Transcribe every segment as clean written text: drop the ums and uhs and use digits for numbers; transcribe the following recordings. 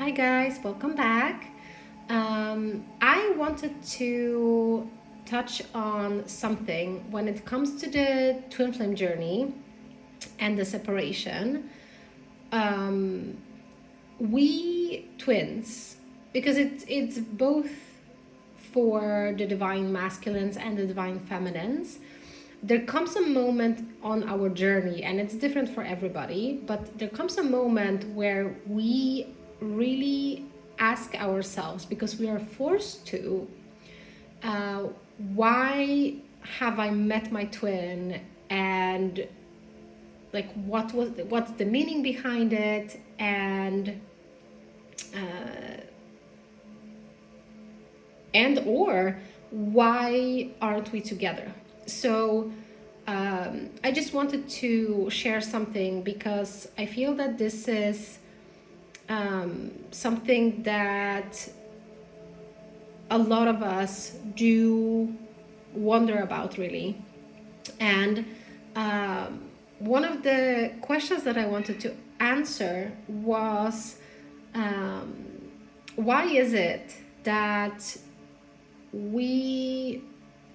Hi guys, welcome back. I wanted to touch on something when it comes to the twin flame journey and the separation. Um, we twins, because it's both for the divine masculines and the divine feminines. There comes a moment on our journey, and it's different for everybody, but there comes a moment where we really ask ourselves, because we are forced to, uh, why have I met my twin, and like what's the meaning behind it, and or why aren't we together? So I just wanted to share something, because I feel that this is something that a lot of us do wonder about, really. And one of the questions that I wanted to answer was, why is it that we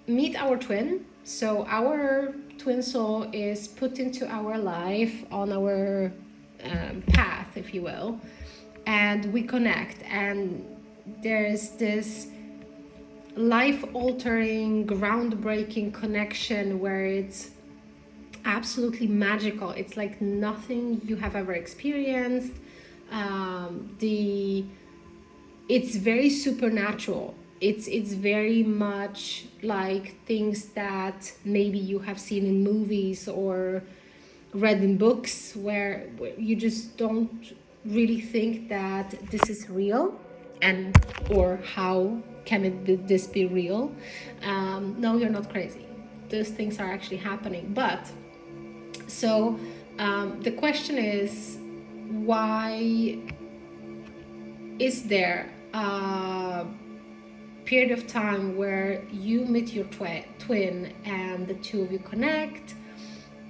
meet our twin? So our twin soul is put into our life on our path, if you will, and we connect, and there's this life-altering, groundbreaking connection where it's absolutely magical. It's like nothing you have ever experienced. It's very supernatural. It's very much like things that maybe you have seen in movies or read in books, where you just don't really think that this is real, and or how can this be real. No, you're not crazy. Those things are actually happening. But so the question is, why is there a period of time where you meet your twin and the two of you connect,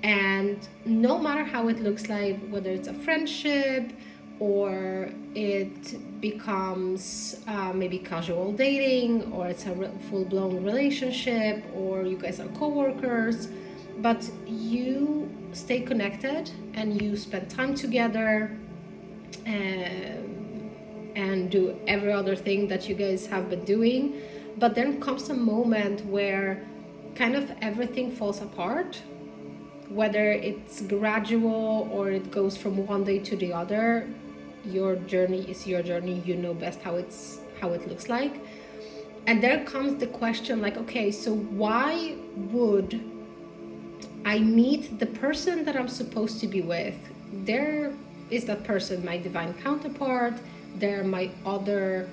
and no matter how it looks like, whether it's a friendship or it becomes maybe casual dating, or it's a full-blown relationship, or you guys are co-workers, but you stay connected and you spend time together and do every other thing that you guys have been doing. But then comes a moment where kind of everything falls apart, whether it's gradual or it goes from one day to the other. Your journey is your journey. You know best how it looks like. And there comes the question, like, okay, so why would I meet the person that I'm supposed to be with? There is that person, my divine counterpart. They're my other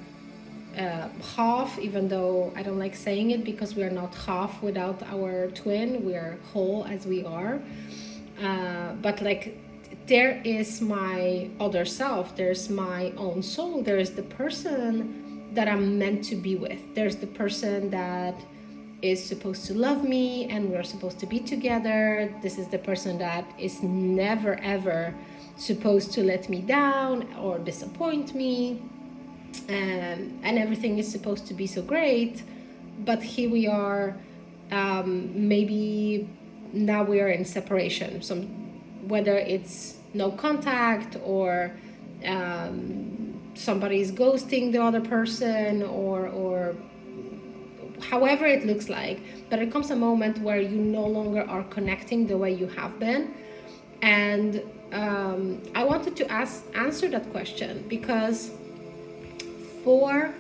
half, even though I don't like saying it, because we are not half without our twin. We are whole as we are. But like, there is my other self. There's my own soul. There's the person that I'm meant to be with. There's the person that is supposed to love me, and we're supposed to be together. This is the person that is never ever supposed to let me down or disappoint me, and everything is supposed to be so great. But here we are, maybe now we are in separation, whether it's no contact, or somebody's ghosting the other person, or however it looks like. But it comes a moment where you no longer are connecting the way you have been. And I wanted to answer that question, because for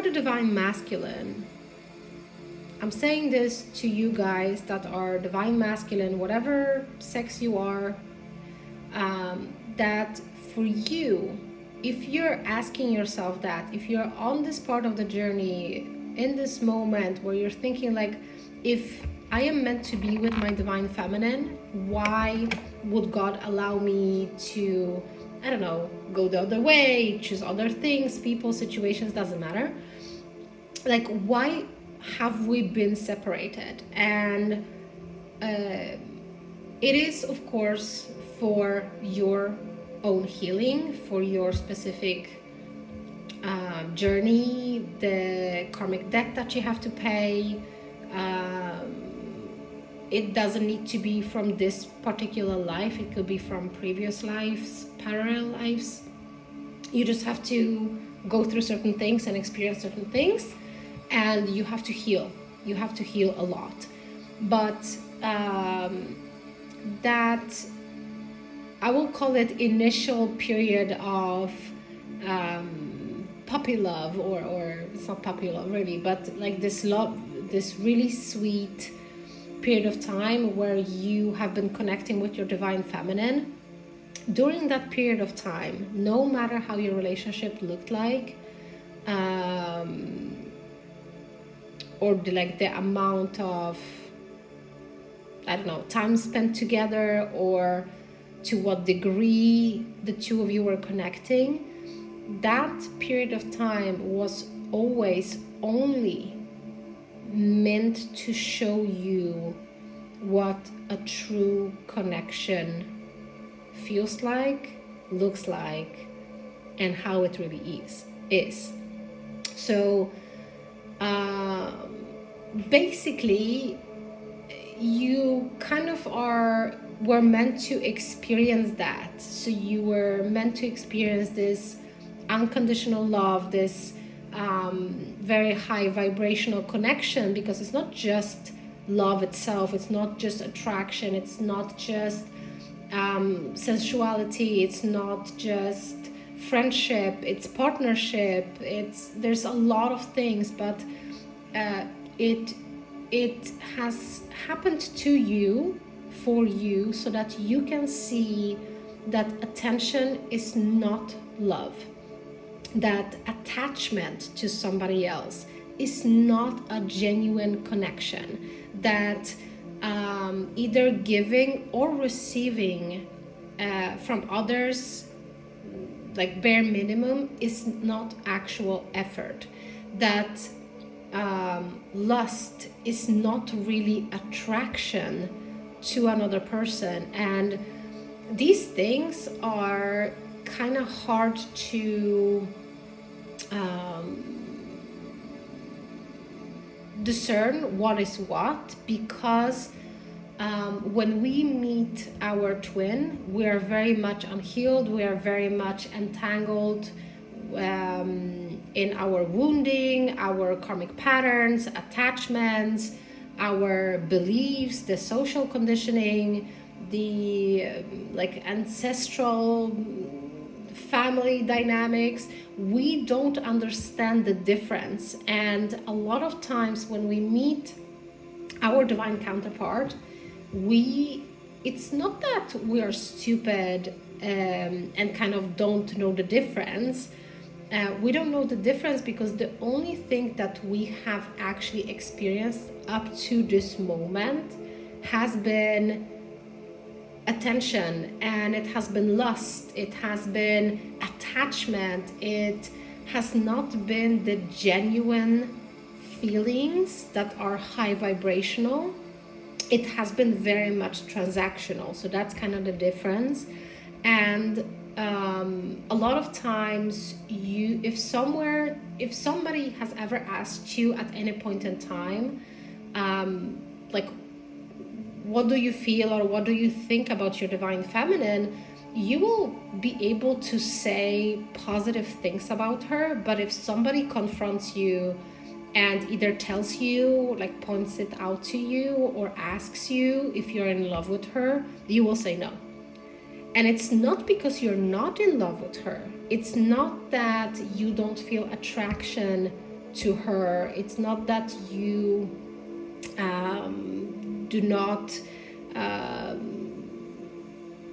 the divine masculine, I'm saying this to you guys that are divine masculine, whatever sex you are, that for you, if you're asking yourself that, if you're on this part of the journey, in this moment where you're thinking like, if I am meant to be with my divine feminine, why would God allow me to, I don't know, go the other way, choose other things, people, situations, doesn't matter. Like, why have we been separated? And it is, of course, for your own healing, for your specific journey, the karmic debt that you have to pay. It doesn't need to be from this particular life. It could be from previous lives, parallel lives. You just have to go through certain things and experience certain things, and you have to heal. You have to heal a lot. But that, I will call it initial period of puppy love, or it's not puppy love really, but like this love, this really sweet period of time where you have been connecting with your divine feminine. During that period of time, no matter how your relationship looked like, or the amount of, I don't know, time spent together, or to what degree the two of you were connecting, that period of time was always only meant to show you what a true connection feels like, looks like, and how it really is. So basically, you kind of were meant to experience that. So you were meant to experience this unconditional love, this very high vibrational connection, because it's not just love itself, it's not just attraction, it's not just sensuality, it's not just friendship, it's partnership, there's a lot of things, but it has happened to you, for you, so that you can see that attention is not love, that attachment to somebody else is not a genuine connection, that either giving or receiving from others, like bare minimum, is not actual effort, that lust is not really attraction to another person. And these things are kind of hard to discern what is what, because when we meet our twin, we are very much unhealed, we are very much entangled in our wounding, our karmic patterns, attachments, our beliefs, the social conditioning, the ancestral family dynamics. We don't understand the difference. And a lot of times when we meet our divine counterpart, it's not that we are stupid and kind of don't know the difference. We don't know the difference because the only thing that we have actually experienced up to this moment has been attention, and it has been lust, it has been attachment, it has not been the genuine feelings that are high vibrational. It has been very much transactional. So that's kind of the difference. And a lot of times, if somebody has ever asked you at any point in time, what do you feel or what do you think about your divine feminine, you will be able to say positive things about her. But if somebody confronts you and either tells you, like points it out to you, or asks you if you're in love with her, you will say no. And it's not because you're not in love with her. It's not that you don't feel attraction to her. It's not that you do not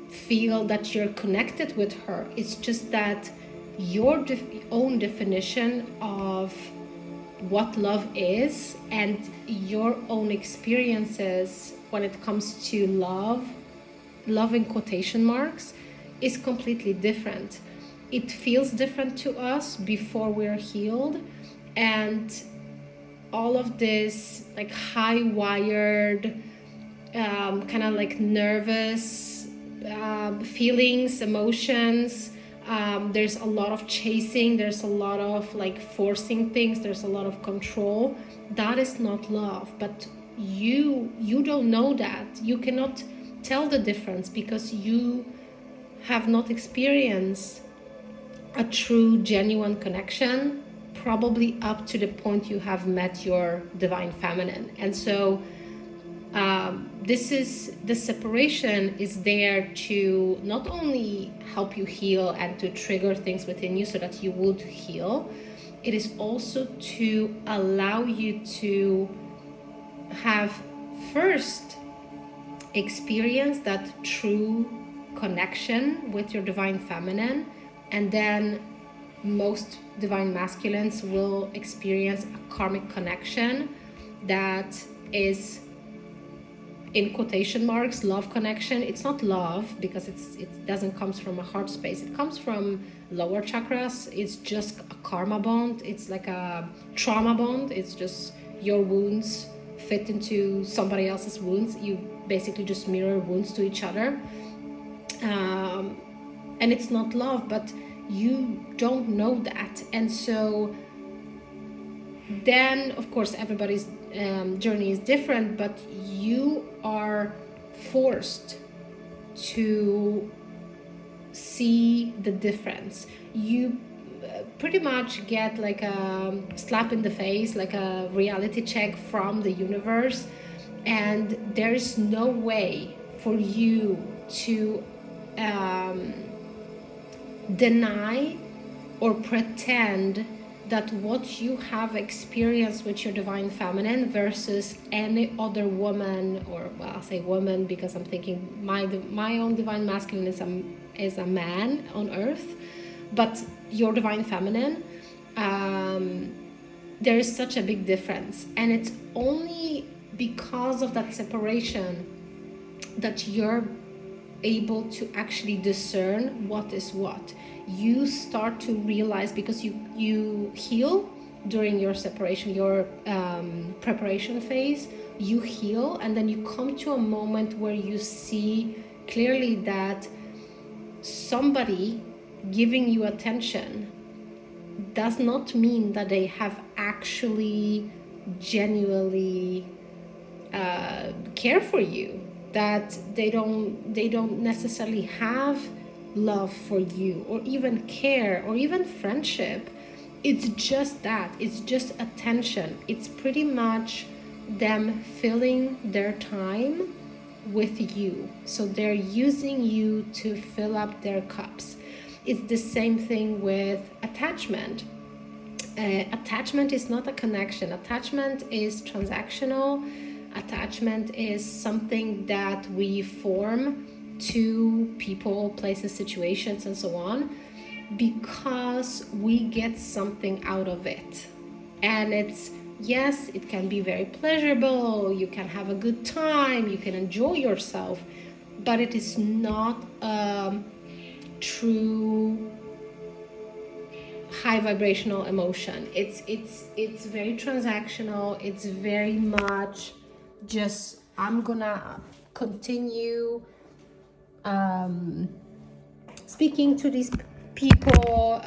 feel that you're connected with her. It's just that your own definition of what love is and your own experiences when it comes to love in quotation marks, is completely different. It feels different to us before we're healed, and all of this high wired kind of nervous feelings, emotions. There's a lot of chasing, there's a lot of like forcing things, there's a lot of control. That is not love. But you don't know that. You cannot tell the difference because you have not experienced a true, genuine connection, probably up to the point you have met your divine feminine. And so the separation is there to not only help you heal and to trigger things within you so that you would heal, it is also to allow you to have first experience that true connection with your divine feminine, and then most divine masculines will experience a karmic connection that is, in quotation marks, love connection. It's not love because it doesn't come from a heart space. It comes from lower chakras. It's just a karma bond. It's like a trauma bond. It's just your wounds fit into somebody else's wounds. You basically just mirror wounds to each other. And it's not love, but you don't know that. And so then, of course, everybody's journey is different, but you are forced to see the difference. You pretty much get like a slap in the face, like a reality check from the universe, and there's no way for you to deny or pretend that what you have experienced with your divine feminine versus any other woman, or well, I'll say woman because I'm thinking my own divine masculine is a man on earth, but your divine feminine, there is such a big difference. And it's only because of that separation that you're able to actually discern what is what. You start to realize, because you heal during your separation, your preparation phase, you heal, and then you come to a moment where you see clearly that somebody giving you attention does not mean that they have actually genuinely care for you, that they don't necessarily have love for you, or even care, or even friendship. It's just that. It's just attention. It's pretty much them filling their time with you. So they're using you to fill up their cups. It's the same thing with attachment. Attachment is not a connection. Attachment is transactional. Attachment is something that we form to people, places, situations, and so on, because we get something out of it. And it's, yes, it can be very pleasurable, you can have a good time, you can enjoy yourself, but it is not a true high vibrational emotion. It's very transactional. It's very much just, I'm gonna continue speaking to these people,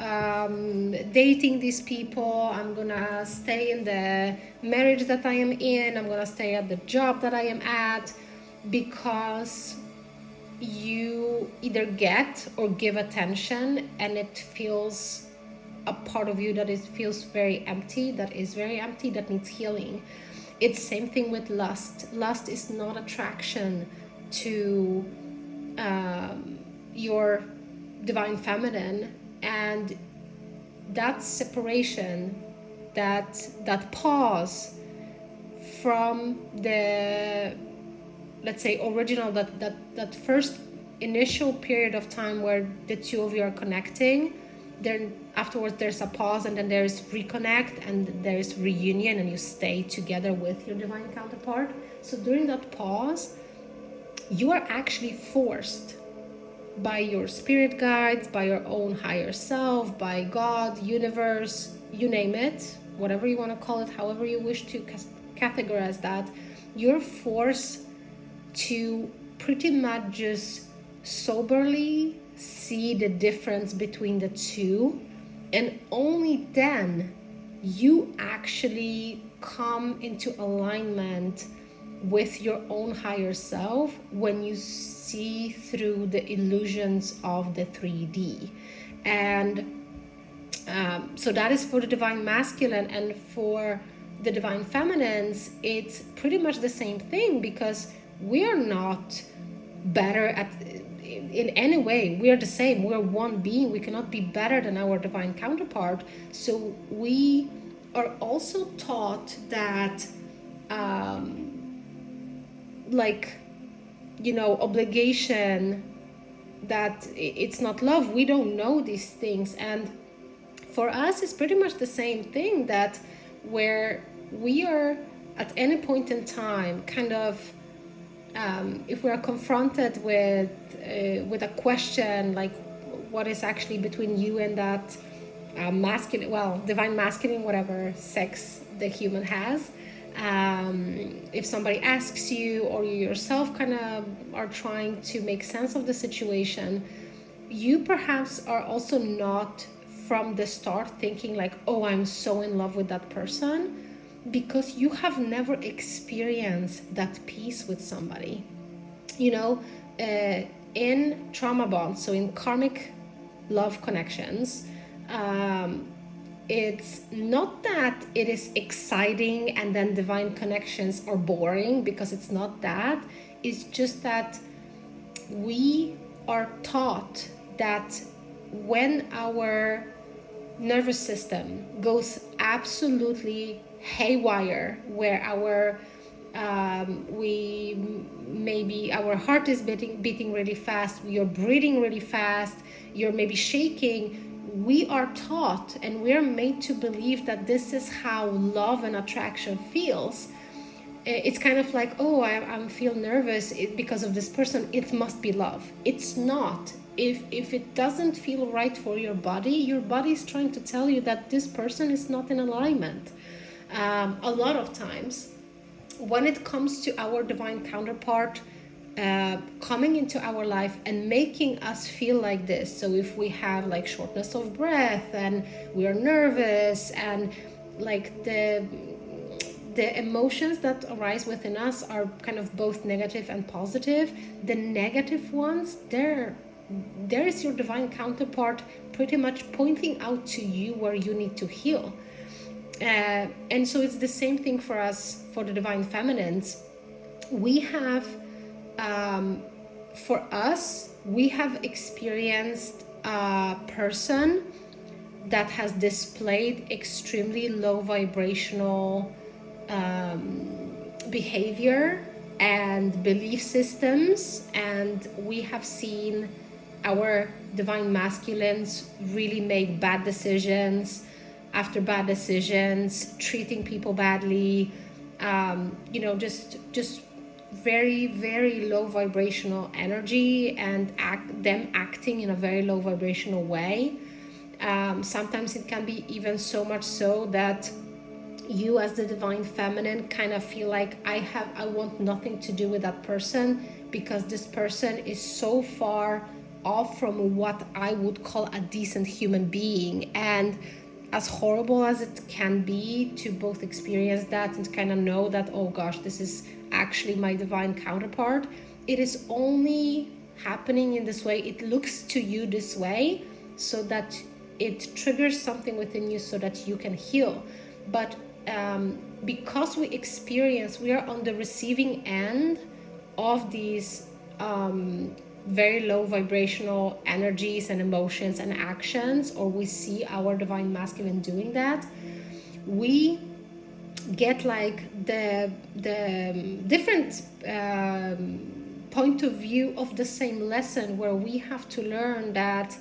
dating these people. I'm gonna stay in the marriage that I am in. I'm gonna stay at the job that I am at, because you either get or give attention, and it feels a part of you that feels very empty, that is very empty, that needs healing. It's same thing with lust. Lust is not attraction to your divine feminine, and that separation, that pause from the, let's say, original, that first initial period of time where the two of you are connecting, then afterwards there's a pause, and then there's reconnect, and there's reunion, and you stay together with your divine counterpart. So during that pause, you are actually forced by your spirit guides, by your own higher self, by God, universe, you name it, whatever you want to call it, however you wish to categorize that, you're forced to pretty much just soberly see the difference between the two, and only then you actually come into alignment with your own higher self, when you see through the illusions of the 3D. And so that is for the divine masculine. And for the divine feminines, it's pretty much the same thing, because we are not better at in any way. We are the same. We're one being. We cannot be better than our divine counterpart. So we are also taught that obligation, that it's not love. We don't know these things. And for us, it's pretty much the same thing, that where we are at any point in time, kind of, if we are confronted with a question like, what is actually between you and that masculine, divine masculine, whatever sex the human has, if somebody asks you, or you yourself kind of are trying to make sense of the situation, you perhaps are also not from the start thinking like, oh, I'm so in love with that person, because you have never experienced that peace with somebody. In trauma bonds, so in karmic love connections, it's not that it is exciting and then divine connections are boring, because it's not that. It's just that we are taught that when our nervous system goes absolutely haywire, where our our heart is beating really fast, you're breathing really fast, you're maybe shaking, we are taught and we're made to believe that this is how love and attraction feels. It's kind of like, oh, I feel nervous because of this person, it must be love. It's not. If it doesn't feel right for your body is trying to tell you that this person is not in alignment. A lot of times, when it comes to our divine counterpart coming into our life and making us feel like this, so if we have like shortness of breath and we are nervous, and like the emotions that arise within us are kind of both negative and positive, the negative ones, there is your divine counterpart pretty much pointing out to you where you need to heal. And so it's the same thing for us, for the divine feminines. We have, for us, we have experienced a person that has displayed extremely low vibrational behavior and belief systems, and we have seen our divine masculines really make bad decisions after bad decisions, treating people badly, just very, very low vibrational energy, and them acting in a very low vibrational way. Sometimes it can be even so much so that you as the divine feminine kind of feel like I want nothing to do with that person, because this person is so far off from what I would call a decent human being. And as horrible as it can be to both experience that and kind of know that, oh gosh, this is actually my divine counterpart, it is only happening in this way. It looks to you this way so that it triggers something within you so that you can heal. But because we are on the receiving end of these very low vibrational energies and emotions and actions, or we see our divine masculine doing that, we get like the different point of view of the same lesson, where we have to learn that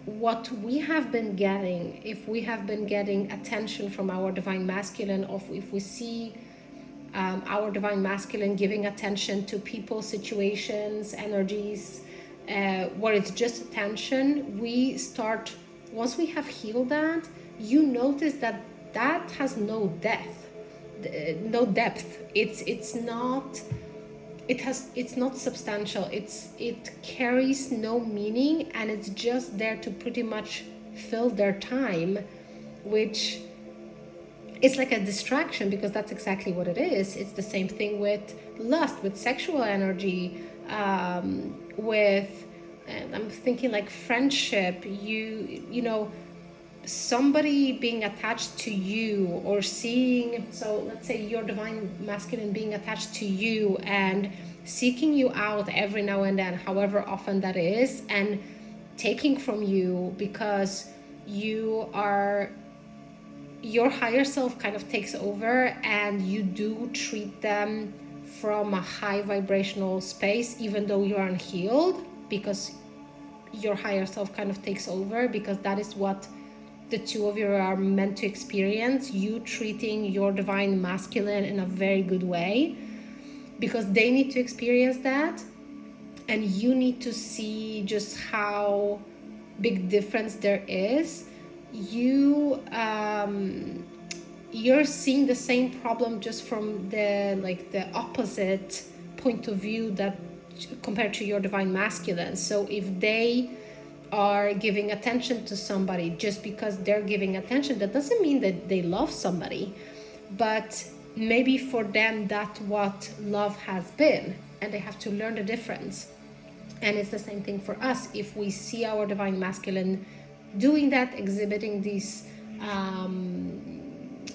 what we have been getting, if we have been getting attention from our divine masculine, or if we see our divine masculine giving attention to people, situations, energies, where it's just attention, we start, once we have healed that, you notice that has no depth. It's not it's not substantial, it carries no meaning, and it's just there to pretty much fill their time, which is like a distraction, because that's exactly what it is. It's the same thing with lust, with sexual energy, with I'm thinking like friendship, you know, somebody being attached to you, or seeing, so let's say your divine masculine being attached to you and seeking you out every now and then, however often that is, and taking from you because your higher self kind of takes over, and you do treat them from a high vibrational space even though you're unhealed, because your higher self kind of takes over, because that is what the two of you are meant to experience, you treating your divine masculine in a very good way, because they need to experience that, and you need to see just how big difference there is. You're seeing the same problem just from the opposite point of view, that compared to your divine masculine. So if they are giving attention to somebody, just because they're giving attention, that doesn't mean that they love somebody, but maybe for them that's what love has been, and they have to learn the difference. And it's the same thing for us. If we see our divine masculine doing that, exhibiting these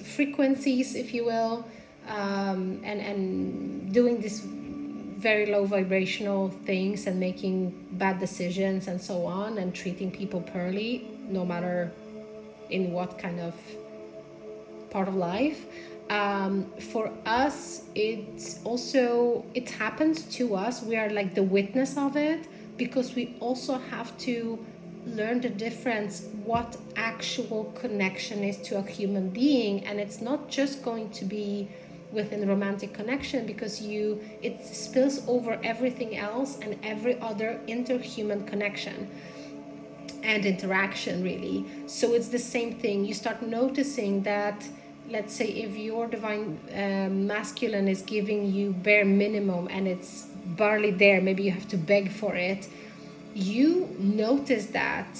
frequencies, if you will, and doing this very low vibrational things, and making bad decisions and so on, and treating people poorly, no matter in what kind of part of life. For us, it happens to us. We are like the witness of it, because we also have to learn the difference, what actual connection is to a human being. And it's not just going to be within romantic connection, because it spills over everything else and every other interhuman connection and interaction, really. So it's the same thing. You start noticing that, let's say if your divine masculine is giving you bare minimum and it's barely there, maybe you have to beg for it, you notice that,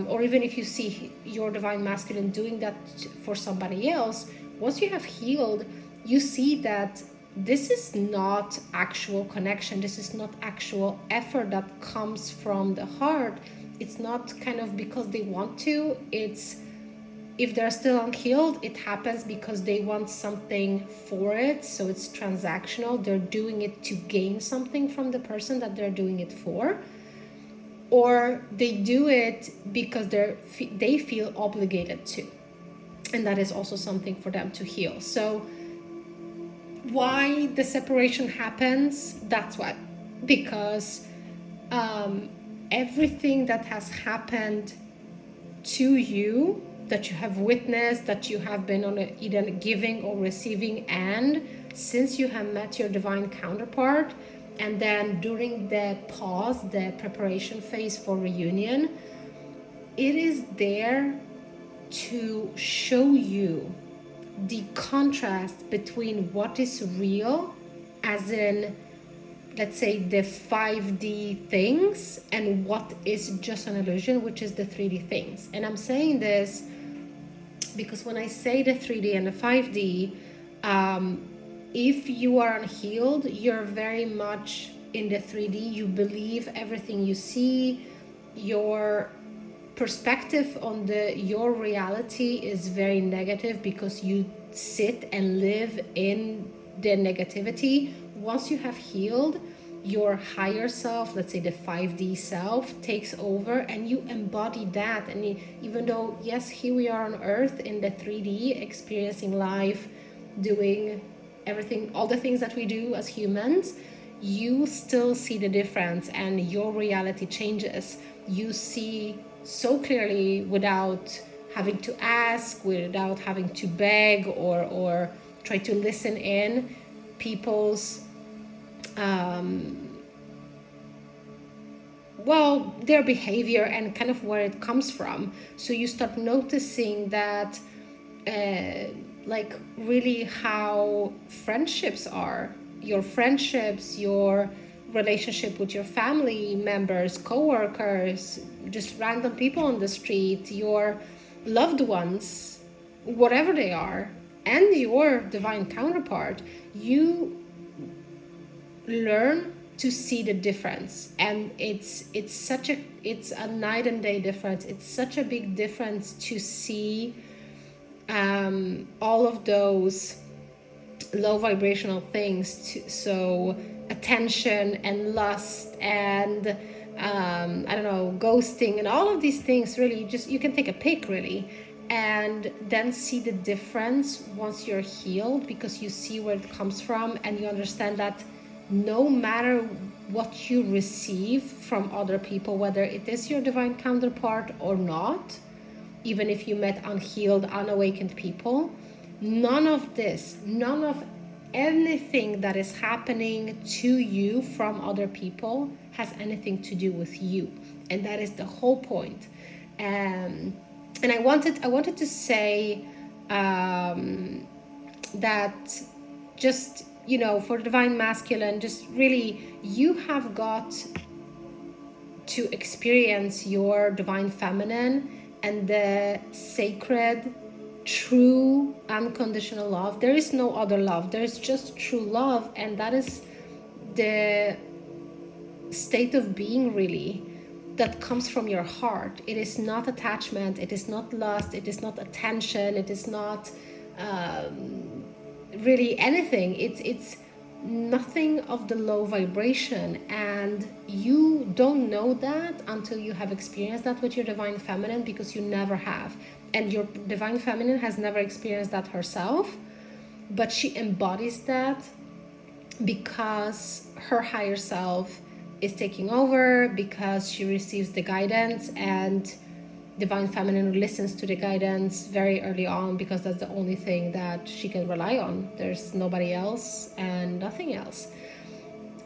or even if you see your divine masculine doing that for somebody else, once you have healed, you see that this is not actual connection, this is not actual effort that comes from the heart. It's not kind of because they want to, it's, if they're still unhealed, it happens because they want something for it, so it's transactional. They're doing it to gain something from the person that they're doing it for, or they do it because they feel obligated to, and that is also something for them to heal. So why the separation happens, that's what, because everything that has happened to you, that you have witnessed, that you have been on either giving or receiving end, since you have met your divine counterpart, and then during the pause, the preparation phase for reunion, it is there to show you the contrast between what is real, as in, let's say, the 5D things, and what is just an illusion, which is the 3D things. And I'm saying this because when I say the 3D and the 5D, if you are unhealed, you're very much in the 3D. You believe everything you see. Your perspective on your reality is very negative, because you sit and live in the negativity. Once you have healed, your higher self, let's say the 5D self, takes over, and you embody that. And even though, yes, here we are on earth in the 3D, experiencing life, doing everything, all the things that we do as humans, you still see the difference, and your reality changes. You see so clearly, without having to ask, without having to beg or try to listen in people's their behavior and kind of where it comes from. So you start noticing that like really how friendships are, your friendships, your relationship with your family members, co-workers, just random people on the street, your loved ones, whatever they are, and your divine counterpart, you learn to see the difference. And it's a night and day difference. It's such a big difference to see all of those low vibrational things, so attention and lust and I don't know, ghosting and all of these things. Really, just you can take a pick, really, and then see the difference once you're healed, because you see where it comes from, and you understand that no matter what you receive from other people, whether it is your divine counterpart or not, even if you met unhealed, unawakened people, none of anything that is happening to you from other people has anything to do with you. And that is the whole point. And I wanted to say that, just, you know, for divine masculine, just really, you have got to experience your divine feminine and the sacred, true, unconditional love. There is no other love. There is just true love, and that is the state of being, really, that comes from your heart. It is not attachment. It is not lust. It is not attention. It is not really anything. It's nothing of the low vibration, and you don't know that until you have experienced that with your divine feminine, because you never have. And your divine feminine has never experienced that herself, but she embodies that because her higher self is taking over, because she receives the guidance, and divine feminine listens to the guidance very early on, because that's the only thing that she can rely on. There's nobody else and nothing else.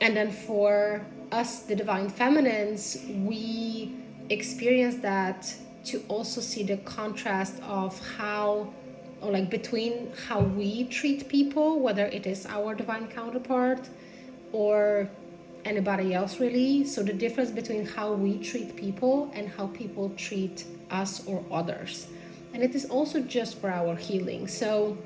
And then for us, the divine feminines, we experience that to also see the contrast of how, or like between how we treat people, whether it is our divine counterpart or anybody else, really. So the difference between how we treat people and how people treat us or others. And it is also just for our healing. So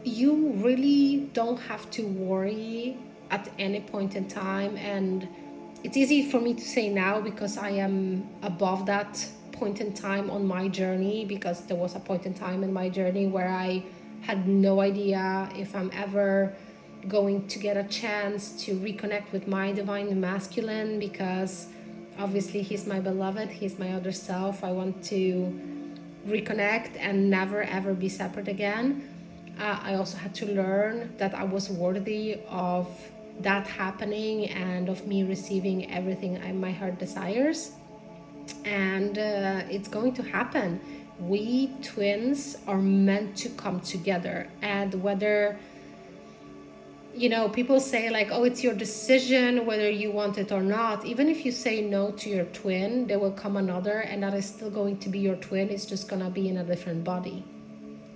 you really don't have to worry at any point in time. And it's easy for me to say now, because I am above that point in time on my journey, because there was a point in time in my journey where I had no idea if I'm ever going to get a chance to reconnect with my divine masculine, because obviously he's my beloved, he's my other self. I want to reconnect and never ever be separate again. I also had to learn that I was worthy of that happening and of me receiving everything my heart desires. And it's going to happen. We twins are meant to come together. And whether, you know, people say like, oh, it's your decision whether you want it or not. Even if you say no to your twin, there will come another, and that is still going to be your twin. It's just gonna be in a different body.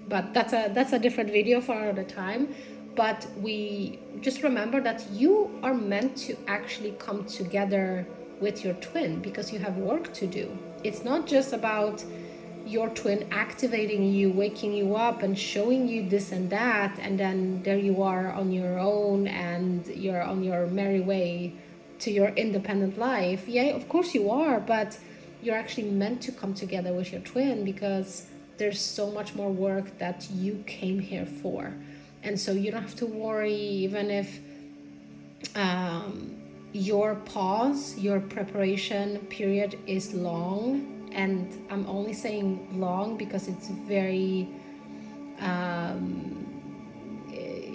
But that's a different video for another time. But we just remember that you are meant to actually come together with your twin, because you have work to do. It's not just about your twin activating you, waking you up and showing you this and that, and then there you are on your own and you're on your merry way to your independent life. Yeah, of course you are, but you're actually meant to come together with your twin, because there's so much more work that you came here for. And so you don't have to worry, even if your pause, your preparation period is long. And I'm only saying long because it's very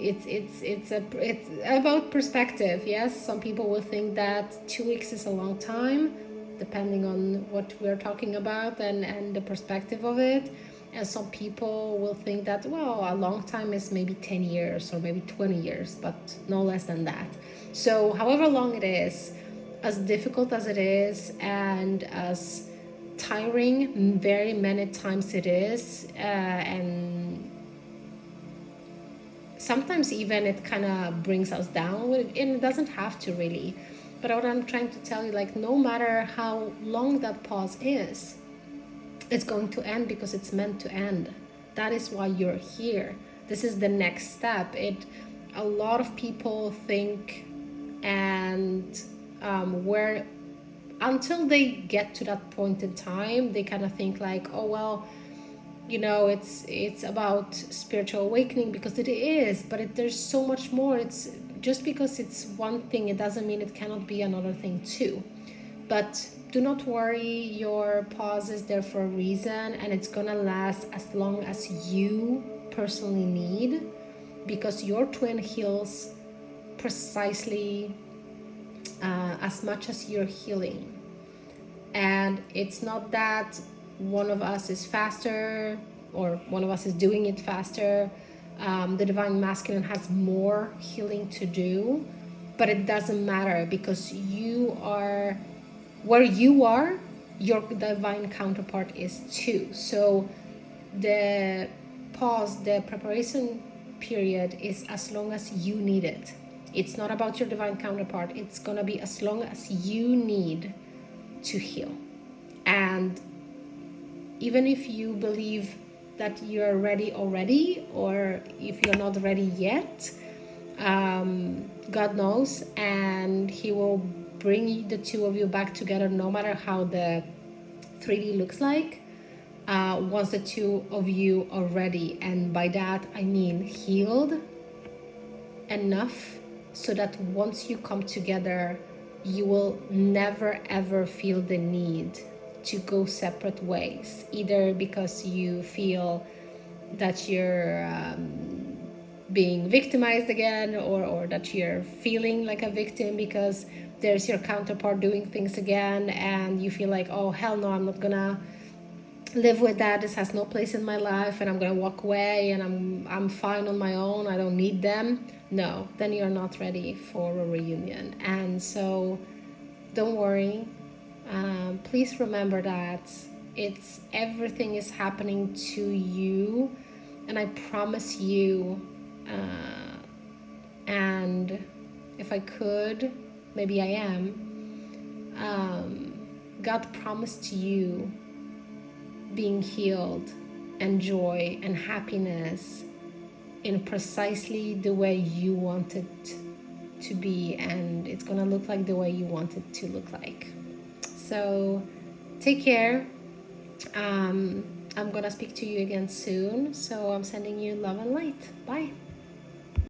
it's about perspective. Yes, some people will think that 2 weeks is a long time, depending on what we're talking about and the perspective of it. And some people will think that, well, a long time is maybe 10 years or maybe 20 years, but no less than that. So however long it is, as difficult as it is, and as tiring very many times it is, and sometimes even it kind of brings us down, and it doesn't have to really. But what I'm trying to tell you, like, no matter how long that pause is, it's going to end because it's meant to end. That is why you're here. This is the next step. A lot of people think, and where until they get to that point in time, they kind of think like, oh well, it's about spiritual awakening, because it is, but there's so much more. It's just because it's one thing, it doesn't mean it cannot be another thing too. But do not worry, your pause is there for a reason, and it's gonna last as long as you personally need, because your twin heals precisely as much as you're healing. And it's not that one of us is faster or one of us is doing it faster. The divine masculine has more healing to do, but it doesn't matter, because you are where you are, your divine counterpart is too. So the pause, the preparation period, is as long as you need it. It's not about your divine counterpart. It's gonna be as long as you need to heal. And even if you believe that you're ready already, or if you're not ready yet, God knows, and He will bring the two of you back together, no matter how the 3D looks like, once the two of you are ready. And by that I mean healed enough so that once you come together, you will never ever feel the need to go separate ways, either because you feel that you're being victimized again, or that you're feeling like a victim because there's your counterpart doing things again, and you feel like, oh hell no, I'm not gonna live with that, this has no place in my life, and I'm gonna walk away, and I'm fine on my own, I don't need them. No, then you're not ready for a reunion. And so don't worry, please remember that everything is happening to you, and I promise you, and if I could, maybe I am, God promised you being healed and joy and happiness in precisely the way you want it to be, and it's gonna look like the way you want it to look like. So take care. I'm gonna speak to you again soon, so I'm sending you love and light. Bye.